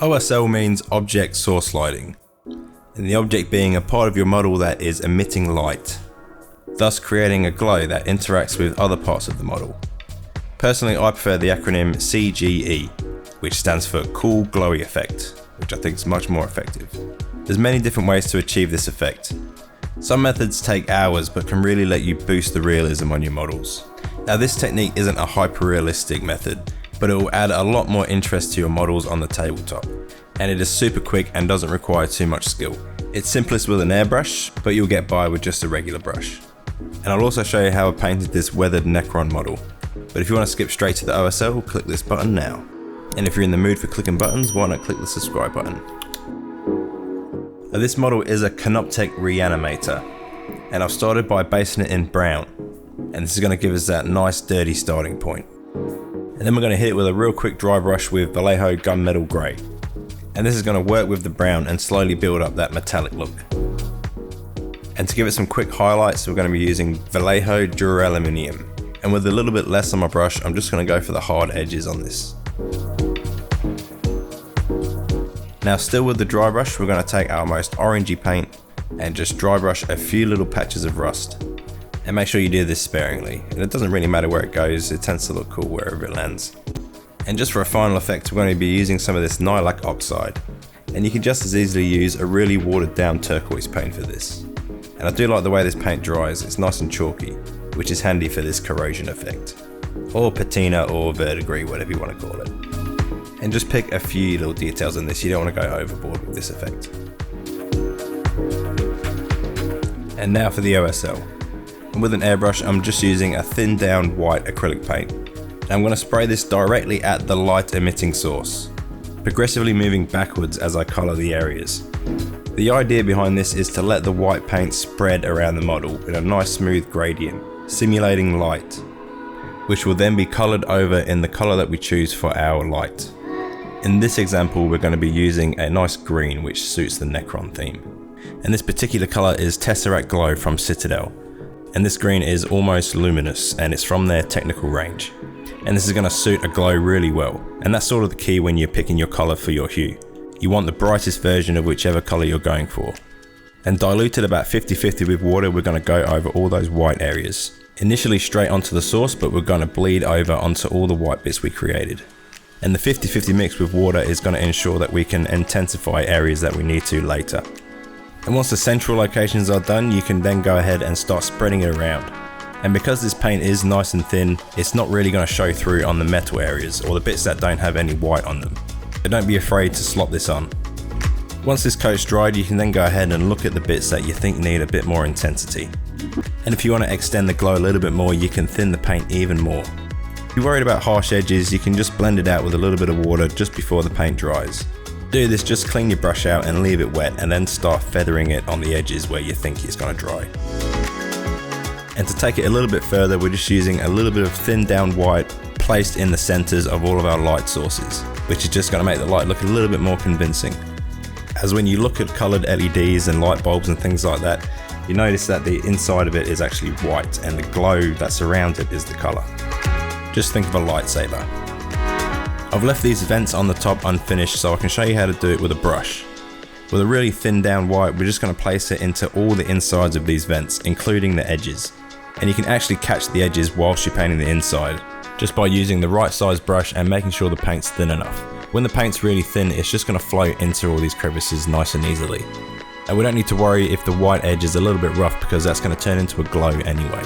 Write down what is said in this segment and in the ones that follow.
OSL means object source lighting, and the object being a part of your model that is emitting light, thus creating a glow that interacts with other parts of the model. Personally, I prefer the acronym CGE, which stands for Cool Glowy Effect, which I think is much more effective. There's many different ways to achieve this effect. Some methods take hours but can really let you boost the realism on your models. Now, this technique isn't a hyper-realistic method, but it will add a lot more interest to your models on the tabletop. And it is super quick and doesn't require too much skill. It's simplest with an airbrush, but you'll get by with just a regular brush. And I'll also show you how I painted this weathered Necron model. But if you want to skip straight to the OSL, click this button now. And if you're in the mood for clicking buttons, why not click the subscribe button? Now, this model is a Canoptek Reanimator, and I've started by basing it in brown. And this is going to give us that nice dirty starting point. And then we're going to hit it with a real quick dry brush with Vallejo Gunmetal Grey. And this is going to work with the brown and slowly build up that metallic look. And to give it some quick highlights, we're going to be using Vallejo Duraluminum. And with a little bit less on my brush, I'm just going to go for the hard edges on this. Now, still with the dry brush, we're going to take our most orangey paint and just dry brush a few little patches of rust. And make sure you do this sparingly. And it doesn't really matter where it goes, it tends to look cool wherever it lands. And just for a final effect, we're going to be using some of this Nailac Oxide. And you can just as easily use a really watered down turquoise paint for this. And I do like the way this paint dries, it's nice and chalky, which is handy for this corrosion effect. Or patina or verdigris, whatever you want to call it. And just pick a few little details on this, you don't want to go overboard with this effect. And now for the OSL. And with an airbrush, I'm just using a thinned down white acrylic paint. I'm going to spray this directly at the light emitting source, progressively moving backwards as I colour the areas. The idea behind this is to let the white paint spread around the model in a nice smooth gradient, simulating light, which will then be coloured over in the colour that we choose for our light. In this example, we're going to be using a nice green which suits the Necron theme. And this particular colour is Tesseract Glow from Citadel. And this green is almost luminous and it's from their technical range. And this is going to suit a glow really well. And that's sort of the key when you're picking your colour for your hue. You want the brightest version of whichever colour you're going for. And diluted about 50-50 with water, we're going to go over all those white areas. Initially straight onto the source, but we're going to bleed over onto all the white bits we created. And the 50-50 mix with water is going to ensure that we can intensify areas that we need to later. And once the central locations are done, you can then go ahead and start spreading it around. And because this paint is nice and thin, it's not really going to show through on the metal areas or the bits that don't have any white on them. So don't be afraid to slop this on. Once this coat's dried, you can then go ahead and look at the bits that you think need a bit more intensity. And if you want to extend the glow a little bit more, you can thin the paint even more. If you're worried about harsh edges, you can just blend it out with a little bit of water just before the paint dries. Do this, just clean your brush out and leave it wet, and then start feathering it on the edges where you think it's going to dry. And to take it a little bit further, we're just using a little bit of thinned down white placed in the centers of all of our light sources, which is just going to make the light look a little bit more convincing. As when you look at colored LEDs and light bulbs and things like that, you notice that the inside of it is actually white and the glow that's around it is the color. Just think of a lightsaber. I've left these vents on the top unfinished so I can show you how to do it with a brush. With a really thinned down white, we're just going to place it into all the insides of these vents, including the edges. And you can actually catch the edges whilst you're painting the inside, just by using the right size brush and making sure the paint's thin enough. When the paint's really thin, it's just going to flow into all these crevices nice and easily. And we don't need to worry if the white edge is a little bit rough because that's going to turn into a glow anyway.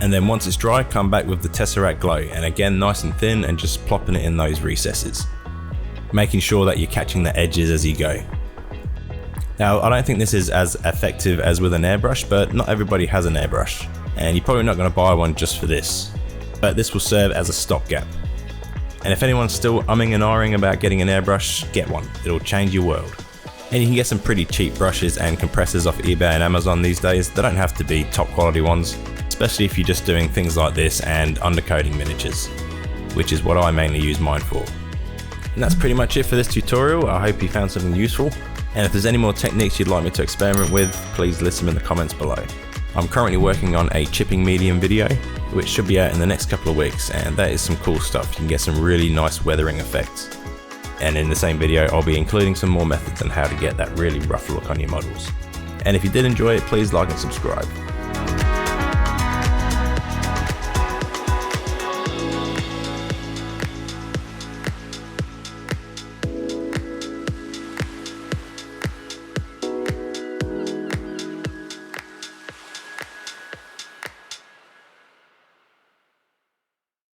And then once it's dry, come back with the Tesseract Glow, and again nice and thin and just plopping it in those recesses, making sure that you're catching the edges as you go. Now, I don't think this is as effective as with an airbrush, but not everybody has an airbrush, and you're probably not going to buy one just for this, but this will serve as a stopgap. And if anyone's still umming and ahhing about getting an airbrush, get one, it'll change your world. And you can get some pretty cheap brushes and compressors off eBay and Amazon these days. They don't have to be top quality ones, especially if you're just doing things like this and undercoating miniatures, which is what I mainly use mine for. And that's pretty much it for this tutorial. I hope you found something useful. And if there's any more techniques you'd like me to experiment with, please list them in the comments below. I'm currently working on a chipping medium video, which should be out in the next couple of weeks, and that is some cool stuff. You can get some really nice weathering effects. And in the same video, I'll be including some more methods on how to get that really rough look on your models. And if you did enjoy it, please like and subscribe.